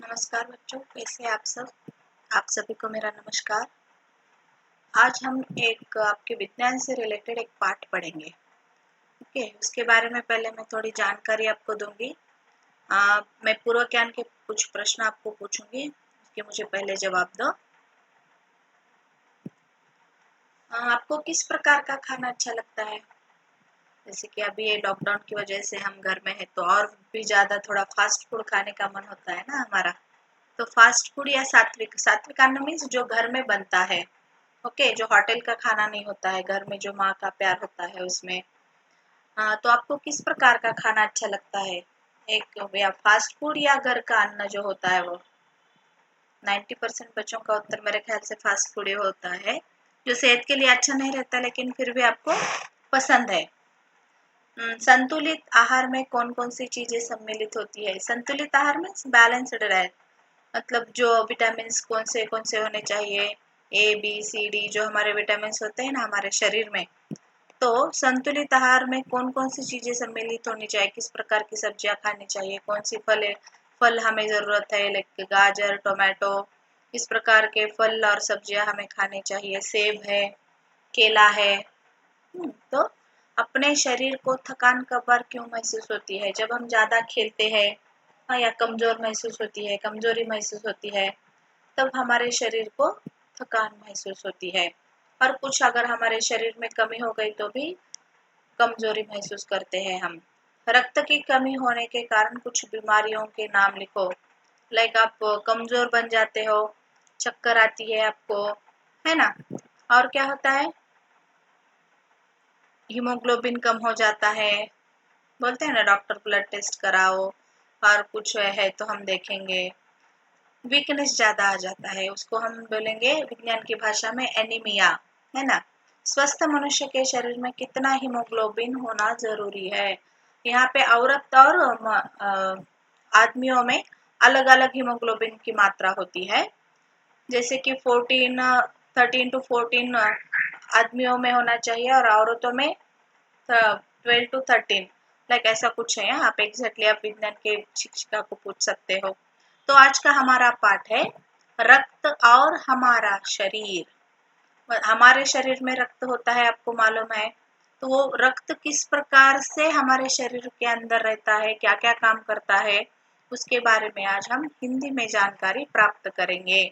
नमस्कार बच्चों, कैसे हैं आप सब। आप सभी को मेरा नमस्कार। आज हम एक आपके विज्ञान से रिलेटेड एक पाठ पढ़ेंगे। ओके, उसके बारे में पहले मैं थोड़ी जानकारी आपको दूंगी। मैं पूर्व ज्ञान के कुछ प्रश्न आपको पूछूंगी, उसके मुझे पहले जवाब दो। आपको किस प्रकार का खाना अच्छा लगता है? जैसे कि अभी ये लॉकडाउन की वजह से हम घर में है तो और भी ज्यादा थोड़ा फास्ट फूड खाने का मन होता है ना हमारा। तो फास्ट फूड या सात्विक सात्विक अन्न मीन्स जो घर में बनता है। ओके, जो होटल का खाना नहीं होता है, घर में जो माँ का प्यार होता है उसमें। तो आपको किस प्रकार का खाना अच्छा लगता है? एक या फास्ट फूड या घर का अन्न जो होता है वो। 90% बच्चों का उत्तर मेरे ख्याल से फास्ट फूड ही होता है, जो सेहत के लिए अच्छा नहीं रहता लेकिन फिर भी आपको पसंद है। संतुलित आहार में कौन कौन सी चीजें सम्मिलित होती है? संतुलित आहार में बैलेंस्ड डाइट, मतलब जो विटामिन कौन से होने चाहिए, ए बी सी डी, जो हमारे विटामिन होते हैं ना हमारे शरीर में। तो संतुलित आहार में कौन कौन सी चीजें सम्मिलित होनी चाहिए, किस प्रकार की सब्जियां खानी चाहिए, कौन सी फल हमें जरूरत है, लाइक गाजर, टोमेटो, इस प्रकार के फल और सब्जियां हमें खानी चाहिए। सेब है, केला है। तो अपने शरीर को थकान कब और क्यों महसूस होती है? जब हम ज्यादा खेलते हैं, या कमजोर महसूस होती है, कमजोरी महसूस होती है, तब हमारे शरीर को थकान महसूस होती है। और कुछ अगर हमारे शरीर में कमी हो गई तो भी कमजोरी महसूस करते हैं हम। रक्त की कमी होने के कारण कुछ बीमारियों के नाम लिखो। लाइक आप कमजोर बन जाते हो, चक्कर आती है आपको, है ना। और क्या होता है? हीमोग्लोबिन कम हो जाता है। बोलते हैं ना डॉक्टर ब्लड टेस्ट कराओ, और कुछ है तो हम देखेंगे। वीकनेस ज्यादा आ जाता है, उसको हम बोलेंगे विज्ञान की भाषा में एनीमिया, है ना। स्वस्थ मनुष्य के शरीर में कितना हीमोग्लोबिन होना जरूरी है? यहाँ पे औरत और आदमियों में अलग अलग हीमोग्लोबिन की मात्रा होती है। जैसे कि 13 to 14 आदमियों में होना चाहिए और औरतों में 12 to 13, लाइक ऐसा कुछ है। आप एग्जैक्टली आप विज्ञान के शिक्षिका को पूछ सकते हो। तो आज का हमारा पाठ है रक्त और हमारा शरीर। हमारे शरीर में रक्त होता है, आपको मालूम है। तो वो रक्त किस प्रकार से हमारे शरीर के अंदर रहता है, क्या क्या काम करता है, उसके बारे में आज हम हिंदी में जानकारी प्राप्त करेंगे।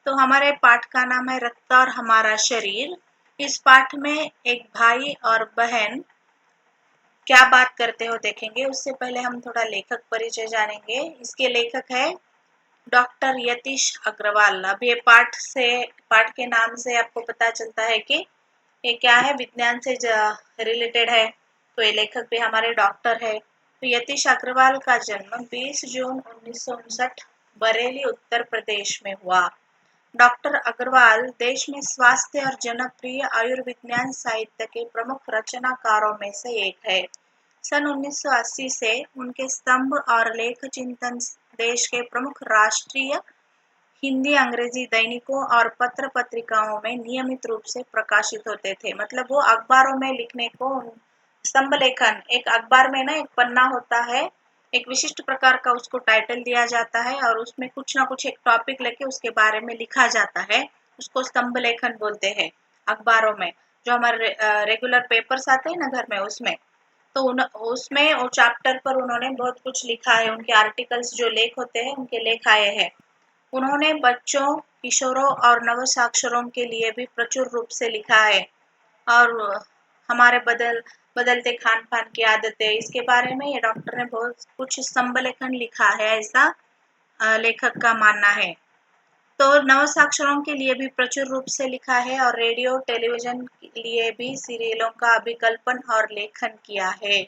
तो हमारे पाठ का नाम है रक्त और हमारा शरीर। इस पाठ में एक भाई और बहन क्या बात करते हो देखेंगे। उससे पहले हम थोड़ा लेखक परिचय जानेंगे। इसके लेखक है डॉक्टर यतीश अग्रवाल। अब ये पाठ के नाम से आपको पता चलता है कि ये क्या है, विज्ञान से रिलेटेड है। तो ये लेखक भी हमारे डॉक्टर है। तो यतीश अग्रवाल का जन्म 20 जून 1959 बरेली उत्तर प्रदेश में हुआ। डॉक्टर अग्रवाल देश में स्वास्थ्य और जनप्रिय आयुर्विज्ञान साहित्य के प्रमुख रचनाकारों में से एक है। सन 1980 से उनके स्तंभ और लेख चिंतन देश के प्रमुख राष्ट्रीय हिंदी अंग्रेजी दैनिकों और पत्र पत्रिकाओं में नियमित रूप से प्रकाशित होते थे। मतलब वो अखबारों में लिखने को, स्तंभ लेखन, एक अखबार में ना एक पन्ना होता है, एक विशिष्ट प्रकार का उसको टाइटल दिया जाता है और उसमें कुछ ना कुछ एक टॉपिक लेके उसके बारे में लिखा जाता है। उसको स्तंभ लेखन बोलते हैं अखबारों में। जो हमारे रेगुलर पेपर्स आते हैं ना घर में, उसमें तो उसमें वो चैप्टर पर उन्होंने बहुत कुछ लिखा है। उनके आर्टिकल्स जो लेख होते हैं, उनके लेख आए हैं। उन्होंने बच्चों, किशोरों और नवसाक्षरों के लिए भी प्रचुर रूप से लिखा है। और हमारे बदलते खान पान की आदतें, इसके बारे में ये डॉक्टर ने बहुत कुछ स्तंभ लेखन लिखा है, ऐसा लेखक का मानना है। तो नवसाक्षरों के लिए भी प्रचुर रूप से लिखा है और रेडियो टेलीविजन के लिए भी सीरियलों का अभिकल्पन और लेखन किया है।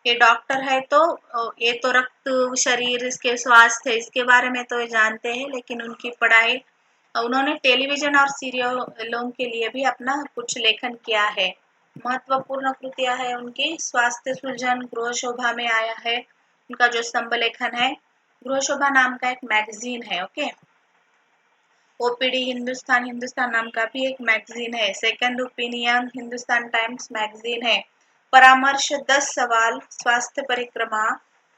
ये डॉक्टर है तो ये तो रक्त, शरीर, इसके स्वास्थ्य, इसके बारे में तो ये जानते हैं, लेकिन उनकी पढ़ाई, उन्होंने टेलीविजन और सीरियलों के लिए भी अपना कुछ लेखन किया है। महत्वपूर्ण कृतियां है उनकी स्वास्थ्य सुलझन गृह शोभा में आया है। उनका जो स्तंभ लेखन है, गृह शोभा नाम का एक मैगजीन है। ओके, ओपीडी हिंदुस्तान, हिंदुस्तान नाम का भी एक मैगजीन है। Second opinion Hindustan Times magazine है। परामर्श 10 सवाल, स्वास्थ्य परिक्रमा,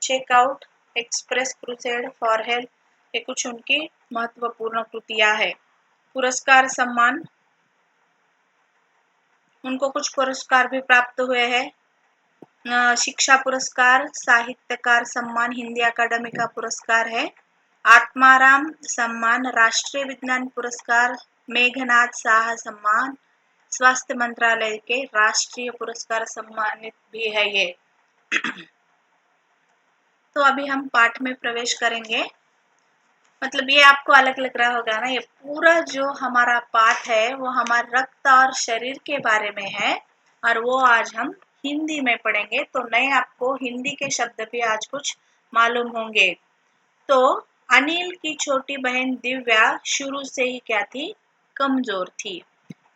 checkout, express crusade for health, ये कुछ उनकी महत्वपूर्ण कृतियां है। पुरस्कार सम्मान, उनको कुछ पुरस्कार भी प्राप्त हुए हैं। शिक्षा पुरस्कार, साहित्यकार सम्मान हिंदी अकादमी का पुरस्कार है। आत्माराम सम्मान राष्ट्रीय विज्ञान पुरस्कार, मेघनाथ साहा सम्मान स्वास्थ्य मंत्रालय के राष्ट्रीय पुरस्कार सम्मानित भी है ये। तो अभी हम पाठ में प्रवेश करेंगे। मतलब ये आपको अलग लग रहा होगा ना, ये पूरा जो हमारा पाठ है वो हमारे रक्त और शरीर के बारे में है, और वो आज हम हिंदी में पढ़ेंगे। तो नए आपको हिंदी के शब्द भी आज कुछ मालूम होंगे। तो अनिल की छोटी बहन दिव्या शुरू से ही क्या थी, कमजोर थी।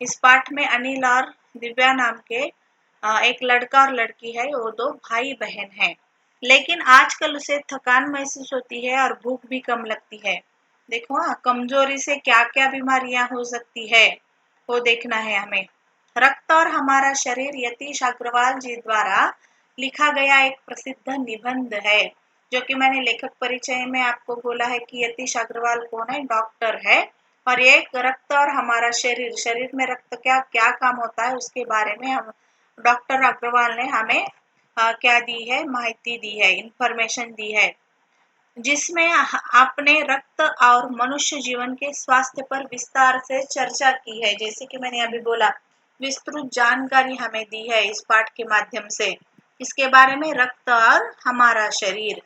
इस पाठ में अनिल और दिव्या नाम के एक लड़का और लड़की है, वो दो भाई बहन हैं। लेकिन आजकल उसे थकान महसूस होती है और भूख भी कम लगती है। देखो कमजोरी से क्या क्या बीमारियां हो सकती है वो देखना है हमें। रक्त और हमारा शरीर यतीश अग्रवाल जी द्वारा लिखा गया एक प्रसिद्ध निबंध है, जो कि मैंने लेखक परिचय में आपको बोला है कि यतीश अग्रवाल कौन है, डॉक्टर है। और ये रक्त और हमारा शरीर, शरीर में रक्त क्या क्या काम होता है उसके बारे में हम डॉक्टर अग्रवाल ने हमें क्या दी है, माहिती दी है, इंफॉर्मेशन दी है, जिसमें आपने रक्त और मनुष्य जीवन के स्वास्थ्य पर विस्तार से चर्चा की है। जैसे कि मैंने अभी बोला, विस्तृत जानकारी हमें दी है इस पाठ के माध्यम से इसके बारे में, रक्त और हमारा शरीर।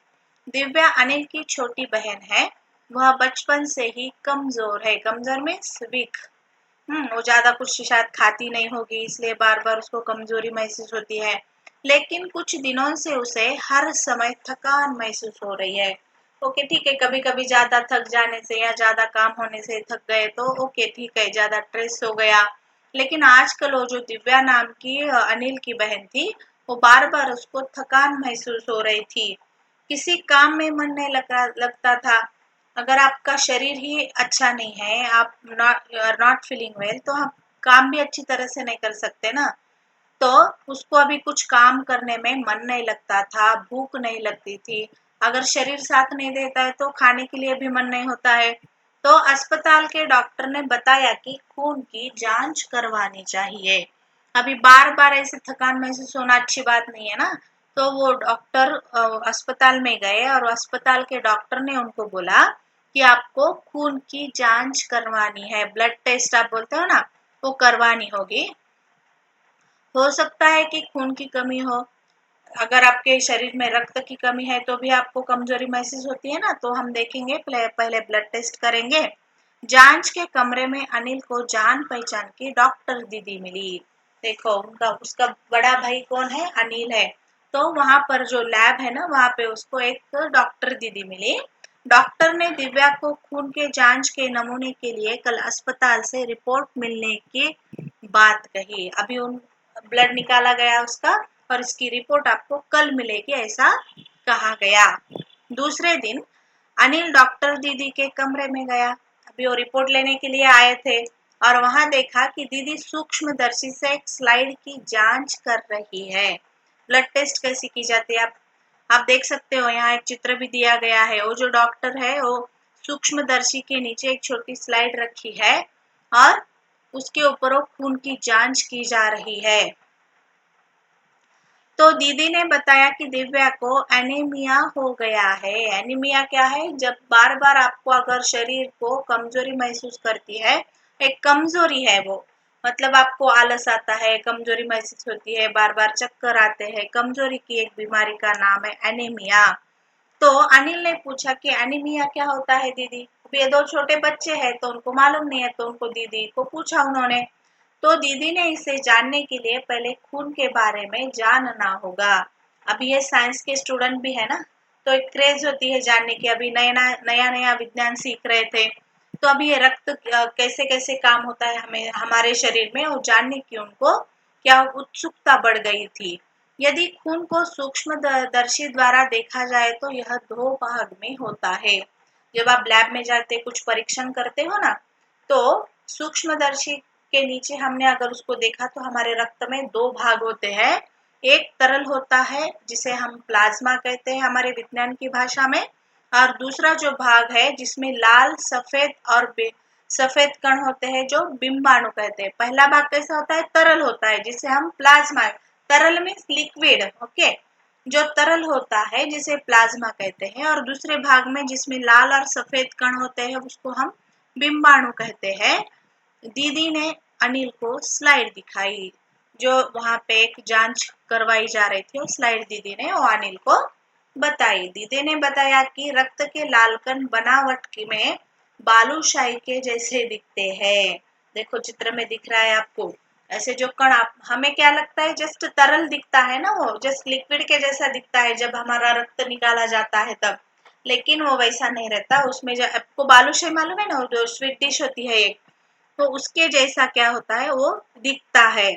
दिव्या अनिल की छोटी बहन है, वह बचपन से ही कमजोर है। कमजोर में वीक, वो ज्यादा कुछ शायद खाती नहीं होगी, इसलिए बार बार उसको कमजोरी महसूस होती है। लेकिन कुछ दिनों से उसे हर समय थकान महसूस हो रही है। ओके ठीक है, कभी कभी ज्यादा थक जाने से या ज्यादा काम होने से थक गए तो ओके ठीक है, ज्यादा स्ट्रेस हो गया। लेकिन आजकल वो जो दिव्या नाम की अनिल की बहन थी, वो बार बार उसको थकान महसूस हो रही थी, किसी काम में मन नहीं लगता था। अगर आपका शरीर ही अच्छा नहीं है, आप नॉट फीलिंग वेल, तो आप काम भी अच्छी तरह से नहीं कर सकते ना। तो उसको अभी कुछ काम करने में मन नहीं लगता था, भूख नहीं लगती थी। अगर शरीर साथ नहीं देता है तो खाने के लिए भी मन नहीं होता है। तो अस्पताल के डॉक्टर ने बताया कि खून की जांच करवानी चाहिए। अभी बार बार ऐसे थकान महसूस होना अच्छी बात नहीं है ना। तो वो डॉक्टर अस्पताल में गए और अस्पताल के डॉक्टर ने उनको बोला कि आपको खून की जांच करवानी है, ब्लड टेस्ट आप बोलते हो ना, वो करवानी होगी। हो सकता है कि खून की कमी हो, अगर आपके शरीर में रक्त की कमी है तो भी आपको कमजोरी महसूस होती है ना। तो हम देखेंगे, पहले ब्लड टेस्ट करेंगे। जांच के कमरे में अनिल को जान पहचान की डॉक्टर दीदी मिली। देखो उनका उसका बड़ा भाई कौन है, अनिल है। तो वहां पर जो लैब है ना, वहां पे उसको एक डॉक्टर दीदी मिली। डॉक्टर ने दिव्या को खून के जांच के नमूने के लिए कल अस्पताल से रिपोर्ट मिलने की बात कही। अभी उन ब्लड निकाला गया उसका, और इसकी रिपोर्ट आपको कल मिलेगी, ऐसा कहा गया। दूसरे दिन अनिल डॉक्टर दीदी के कमरे में गया। अभी वो रिपोर्ट लेने के लिए आए थे, और वहां देखा कि दीदी सूक्ष्मदर्शी से एक स्लाइड की जांच कर रही है। ब्लड टेस्ट कैसी की जाती है आप देख सकते हो, यहाँ एक चित्र भी दिया गया है। वो जो डॉक्टर है वो सूक्ष्मदर्शी के नीचे एक छोटी स्लाइड रखी है, और उसके ऊपर वो खून की जांच की जा रही है। तो दीदी ने बताया कि दिव्या को एनीमिया हो गया है। एनीमिया क्या है, जब बार बार आपको अगर शरीर को कमजोरी महसूस करती है, एक कमजोरी है वो, मतलब आपको आलस आता है, कमजोरी महसूस होती है, बार बार चक्कर आते हैं, कमजोरी की एक बीमारी का नाम है एनीमिया। तो अनिल ने पूछा कि एनीमिया क्या होता है दीदी। ये दो छोटे बच्चे हैं तो उनको मालूम नहीं है, तो उनको दीदी को पूछा उन्होंने। तो दीदी ने इसे जानने के लिए पहले खून के बारे में जानना होगा। अभी ये साइंस के स्टूडेंट भी है ना, तो एक क्रेज होती है जानने की। अभी नया नया विज्ञान सीख रहे थे, तो अभी ये रक्त कैसे कैसे काम होता है हमें हमारे शरीर में, वो जानने की उनको क्या उत्सुकता बढ़ गई थी। यदि खून को सूक्ष्मदर्शी द्वारा देखा जाए तो यह दो भाग में होता है। जब आप लैब में जाते कुछ परीक्षण करते हो ना, तो सूक्ष्मदर्शी के नीचे हमने अगर उसको देखा तो हमारे रक्त में दो भाग होते हैं। एक तरल होता है जिसे हम प्लाज्मा कहते हैं हमारे विज्ञान की भाषा में, और दूसरा जो भाग है जिसमें लाल, सफेद और सफेद कण होते हैं जो बिंबाणु कहते हैं। पहला भाग कैसा होता है? तरल होता है जिसे हम प्लाज्मा, तरल मीन्स लिक्विड, ओके, जो तरल होता है जिसे प्लाज्मा कहते हैं, और दूसरे भाग में जिसमें लाल और सफेद कण होते हैं उसको हम बिंबाणु कहते हैं। दीदी ने अनिल को स्लाइड दिखाई, जो वहां पे एक जांच करवाई जा रही थी, और स्लाइड दीदी ने वो अनिल को बताई। दीदी ने बताया कि रक्त के लाल कण बनावट में बालूशाही के जैसे दिखते हैं। देखो चित्र में दिख रहा है आपको, ऐसे जो कण, आप हमें क्या लगता है जस्ट तरल दिखता है ना, वो जस्ट लिक्विड के जैसा दिखता है जब हमारा रक्त निकाला जाता है तब, लेकिन वो वैसा नहीं रहता। उसमें जो आपको बालूशाही मालूम है ना, वो जो स्वीट डिश होती है एक, तो उसके जैसा क्या होता है, वो दिखता है।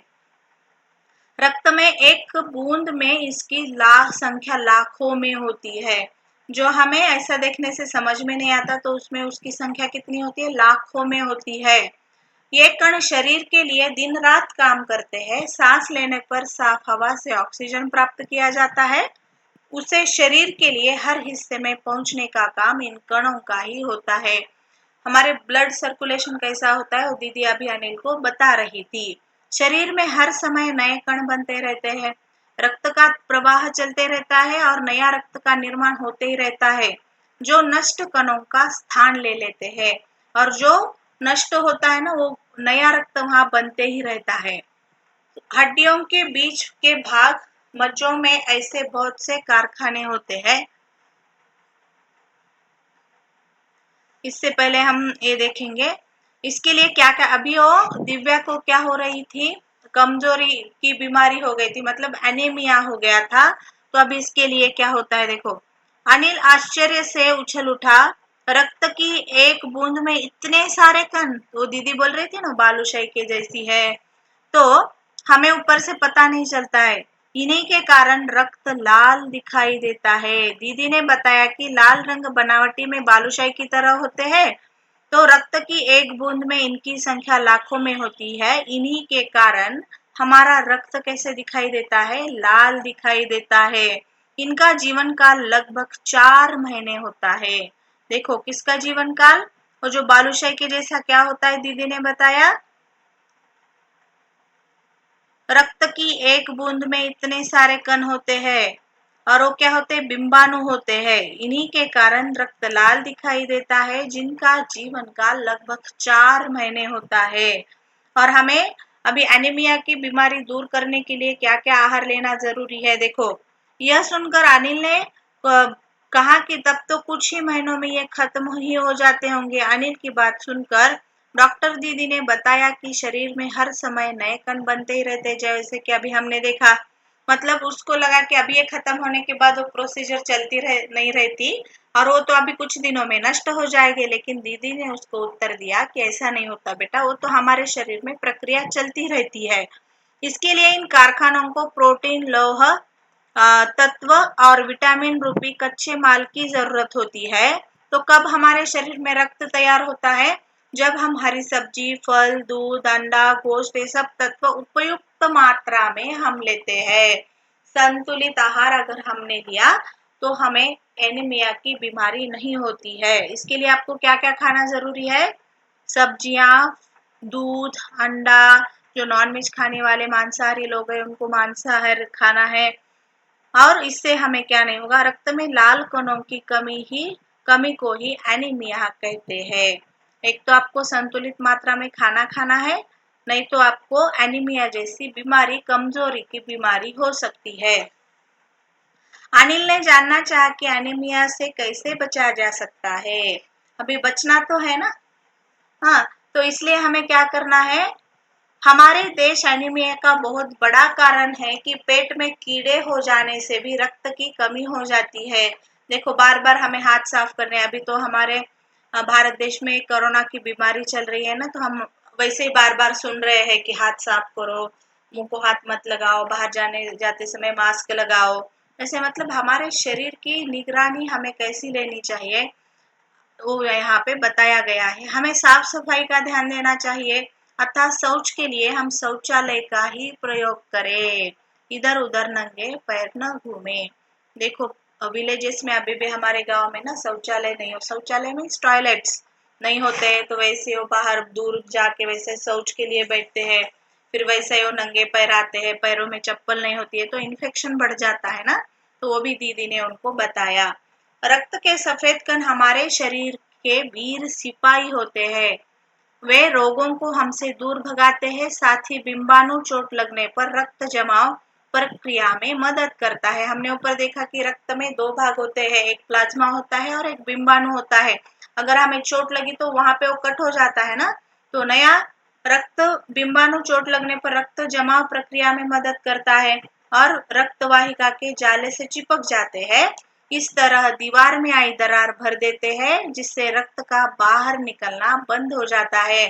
रक्त में एक बूंद में इसकी लाख संख्या लाखों में होती है। जो हमें ऐसा देखने से समझ में नहीं आता, तो उसमें उसकी संख्या कितनी होती है? लाखों में होती है। ये कण शरीर के लिए दिन रात काम करते हैं। सांस लेने पर साफ हवा से ऑक्सीजन प्राप्त किया जाता है, उसे शरीर के लिए हर हिस्से में पहुंचने का काम इन कणों का ही होता है। हमारे ब्लड सर्कुलेशन कैसा होता है वो दीदी अभी अनिल को बता रही थी। शरीर में हर समय नए कण बनते रहते हैं, रक्त का प्रवाह चलते रहता है और नया रक्त का निर्माण होते ही रहता है, जो नष्ट कणों का स्थान ले लेते हैं, और जो नष्ट होता है ना वो नया रक्त वहां बनते ही रहता है। हड्डियों के बीच के भाग, मज्जों में ऐसे बहुत से कारखाने होते हैं। इससे पहले हम ये देखेंगे इसके लिए क्या क्या, अभी वो दिव्या को क्या हो रही थी? कमजोरी की बीमारी हो गई थी, मतलब एनीमिया हो गया था। तो अभी इसके लिए क्या होता है देखो। अनिल आश्चर्य से उछल उठा, रक्त की एक बूंद में इतने सारे कण, तो दीदी बोल रही थी ना बालूशाही के जैसी है, तो हमें ऊपर से पता नहीं चलता है। इन्हीं के कारण रक्त लाल दिखाई देता है। दीदी ने बताया कि लाल रंग बनावटी में बालूशाही की तरह होते हैं, तो रक्त की एक बूंद में इनकी संख्या लाखों में होती है। इन्हीं के कारण हमारा रक्त कैसे दिखाई देता है? लाल दिखाई देता है। इनका जीवन काल लगभग 4 महीने होता है। देखो किसका जीवन काल, और जो बालूशाही के जैसा क्या होता है दीदी ने बताया, रक्त की एक बूंद में इतने सारे कण होते हैं, और वो क्या होते हैं? बिंबाणु होते हैं। इन्हीं के कारण रक्त लाल दिखाई देता है, जिनका जीवन काल लगभग 4 महीने होता है। और हमें अभी एनीमिया की बीमारी दूर करने के लिए क्या क्या आहार लेना जरूरी है देखो। यह सुनकर अनिल ने कहा कि तब तो कुछ ही महीनों में ये खत्म ही हो जाते होंगे। अनिल की बात सुनकर डॉक्टर दीदी ने बताया कि शरीर में हर समय नए कण बनते ही रहते हैं, जैसे कि अभी हमने देखा। मतलब उसको लगा कि अभी ये खत्म होने के बाद वो प्रोसीजर चलती नहीं रहती, और वो तो अभी कुछ दिनों में नष्ट हो जाएगी। लेकिन दीदी ने उसको उत्तर दिया कि ऐसा नहीं होता बेटा, वो तो हमारे शरीर में प्रक्रिया चलती रहती है। इसके लिए इन कारखानों को प्रोटीन, लौह तत्व और विटामिन रूपी कच्चे माल की जरूरत होती है। तो कब हमारे शरीर में रक्त तैयार होता है? जब हम हरी सब्जी, फल, दूध, अंडा, गोश्त, ये सब तत्व उपयुक्त मात्रा में हम लेते हैं। संतुलित आहार अगर हमने लिया तो हमें एनीमिया की बीमारी नहीं होती है। इसके लिए आपको क्या क्या खाना जरूरी है? सब्जियां, दूध, अंडा, जो नॉनवेज खाने वाले मांसाहारी लोग हैं उनको मांसाहार खाना है। और इससे हमें क्या नहीं होगा? रक्त में लाल कणों की कमी को ही एनीमिया कहते हैं। एक तो आपको संतुलित मात्रा में खाना खाना है, नहीं तो आपको एनीमिया जैसी बीमारी, कमजोरी की बीमारी हो सकती है। अनिल ने जानना चाहा कि एनीमिया से कैसे बचा जा सकता है। अभी बचना तो है ना, हाँ, तो इसलिए हमें क्या करना है? हमारे देश एनीमिया का बहुत बड़ा कारण है कि पेट में कीड़े हो जाने से भी रक्त की कमी हो जाती है। देखो बार बार हमें हाथ साफ करने, अभी तो हमारे भारत देश में कोरोना की बीमारी चल रही है ना, तो हम वैसे ही बार बार सुन रहे हैं कि हाथ साफ करो, मुंह को हाथ मत लगाओ, बाहर जाने जाते समय मास्क लगाओ। ऐसे मतलब हमारे शरीर की निगरानी हमें कैसी लेनी चाहिए वो यहाँ पे बताया गया है। हमें साफ सफाई का ध्यान देना चाहिए, अतः शौच के लिए हम शौचालय का ही प्रयोग करें। इधर उधर नंगे पैर न घूमे। देखो विलेजेस में अभी भी हमारे गांव में ना शौचालय नहीं हो, शौचालय मीन्स टॉयलेट्स नहीं होते हैं, तो वैसे वो बाहर दूर जाके वैसे शौच के लिए बैठते हैं, फिर वैसे वो नंगे पैर आते हैं, पैरों में चप्पल नहीं होती है तो इन्फेक्शन बढ़ जाता है ना। तो वो भी दीदी ने उनको बताया। रक्त के सफेद कण हमारे शरीर के वीर सिपाही होते हैं, वे रोगों को हमसे दूर भगाते हैं, साथ ही बिंबाणु चोट लगने पर रक्त जमाव प्रक्रिया में मदद करता है। हमने ऊपर देखा कि रक्त में दो भाग होते हैं, एक प्लाज्मा होता है और एक बिंबाणु होता है। अगर हमें चोट लगी तो वहां पे वो कट हो जाता है ना, तो नया रक्त बिंबाणु चोट लगने पर रक्त जमाव प्रक्रिया में मदद करता है और रक्त वाहिका के जाले से चिपक जाते हैं। इस तरह दीवार में आई दरार भर देते हैं, जिससे रक्त का बाहर निकलना बंद हो जाता है।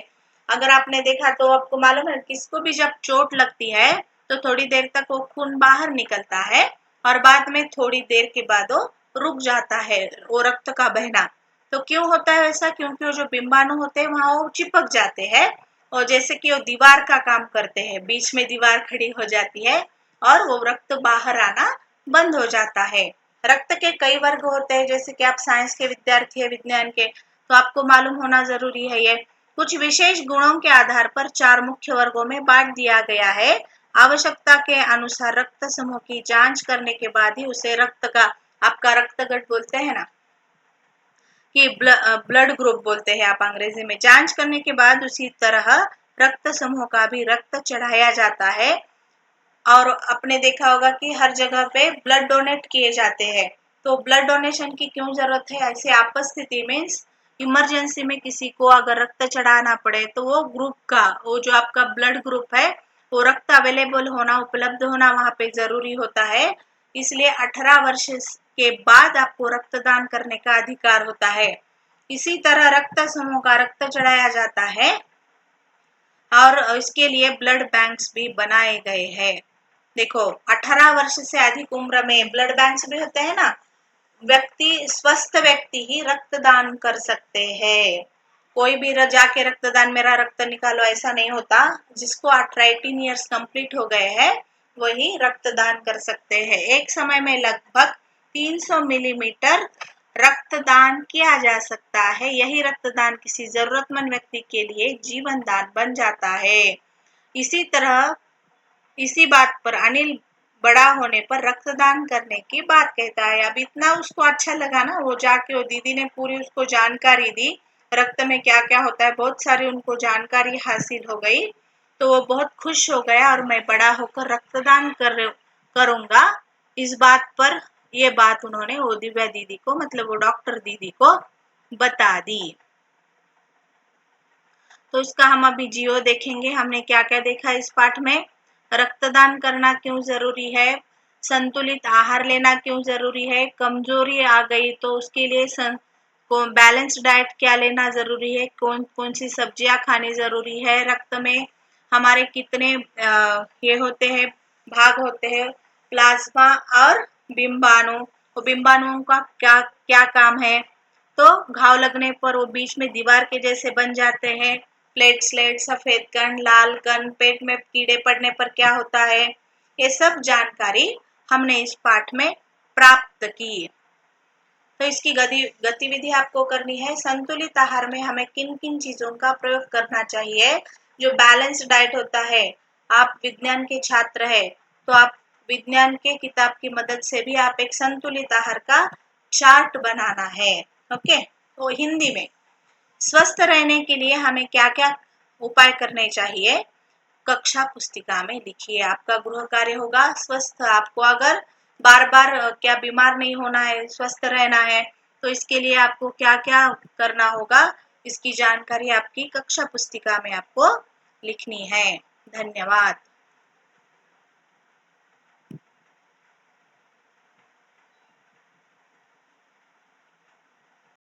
अगर आपने देखा तो आपको मालूम है किसको भी जब चोट लगती है तो थोड़ी देर तक वो खून बाहर निकलता है और बाद में थोड़ी देर के बाद वो रुक जाता है, वो रक्त का बहना। तो क्यों होता है ऐसा? क्योंकि वो जो बिंबाणु होते हैं वहां वो चिपक जाते हैं और जैसे कि वो दीवार का काम करते हैं, बीच में दीवार खड़ी हो जाती है और वो रक्त बाहर आना बंद हो जाता है। रक्त के कई वर्ग होते हैं, जैसे कि आप साइंस के विद्यार्थी है, विज्ञान के, तो आपको मालूम होना जरूरी है ये। कुछ विशेष गुणों के आधार पर 4 मुख्य वर्गों में बांट दिया गया है। आवश्यकता के अनुसार रक्त समूह की जांच करने के बाद ही उसे रक्त का, आपका रक्तगट बोलते हैं ना, कि ब्लड ग्रुप बोलते हैं आप अंग्रेजी में, जांच करने के बाद उसी तरह रक्त समूह का भी रक्त चढ़ाया जाता है। और आपने देखा होगा कि हर जगह पे ब्लड डोनेट किए जाते हैं। तो ब्लड डोनेशन की क्यों जरूरत है? ऐसी आपात स्थिति में, इमरजेंसी में किसी को अगर रक्त चढ़ाना पड़े तो वो ग्रुप का, वो जो आपका ब्लड ग्रुप है, वो रक्त अवेलेबल होना, उपलब्ध होना वहां पे जरूरी होता है। इसलिए 18 वर्ष के बाद आपको रक्तदान करने का अधिकार होता है। इसी तरह रक्त समूह का रक्त चढ़ाया जाता है और इसके लिए ब्लड बैंक्स भी बनाए गए हैं। देखो 18 वर्ष से अधिक उम्र में ब्लड बैंक्स भी होते हैं ना, स्वस्थ व्यक्ति ही रक्तदान कर सकते हैं। कोई भी जाके रक्तदान, मेरा रक्त निकालो, ऐसा नहीं होता। जिसको 18 ईयर्स कंप्लीट हो गए हैं वही रक्तदान कर सकते हैं। एक समय में लगभग 300 मिलीमीटर रक्तदान किया जा सकता है। यही रक्तदान किसी जरूरतमंद व्यक्ति के लिए जीवन दान बन जाता है। इसी तरह इसी बात पर अनिल बड़ा होने पर रक्तदान करने की बात कहता है। अब इतना उसको अच्छा लगा ना, वो जाके वो दीदी ने पूरी उसको जानकारी दी, रक्त में क्या क्या होता है, बहुत सारी उनको जानकारी हासिल हो गई। तो वो बहुत खुश हो गया और मैं बड़ा होकर रक्तदान करूंगा, इस बात पर ये बात उन्होंने वो दिव्या दीदी को, मतलब वो डॉक्टर दीदी को बता दी। तो इसका हम अभी जियो देखेंगे। हमने क्या क्या देखा इस पाठ में? रक्तदान करना क्यों जरूरी है, संतुलित आहार लेना क्यों जरूरी है, कमजोरी आ गई तो उसके लिए बैलेंस डाइट क्या लेना जरूरी है, कौन कौन सी सब्जियां खानी जरूरी है, रक्त में हमारे कितने ये होते हैं, भाग होते हैं, प्लाज्मा और बिंबाणु, वो बिंबाणुओं का क्या क्या काम है। तो घाव लगने पर वो बीच में दीवार के जैसे बन जाते हैं, प्लेटलेट, सफेद कण, लाल कण, पेट में कीड़े पड़ने पर क्या होता है, ये सब जानकारी हमने इस पाठ में प्राप्त की। तो इसकी गतिविधि आपको करनी है। संतुलित आहार में हमें किन किन चीजों का प्रयोग करना चाहिए? जो बैलेंस डाइट होता है, आप विज्ञान के छात्र है तो आप विज्ञान के किताब की मदद से भी आप एक संतुलित आहार का चार्ट बनाना है। ओके, तो हिंदी में स्वस्थ रहने के लिए हमें क्या क्या उपाय करने चाहिए, कक्षा पुस्तिका में लिखिए। आपका गृह कार्य होगा स्वस्थ, आपको अगर बार बार क्या बीमार नहीं होना है, स्वस्थ रहना है, तो इसके लिए आपको क्या क्या करना होगा, इसकी जानकारी आपकी कक्षा पुस्तिका में आपको लिखनी है। धन्यवाद।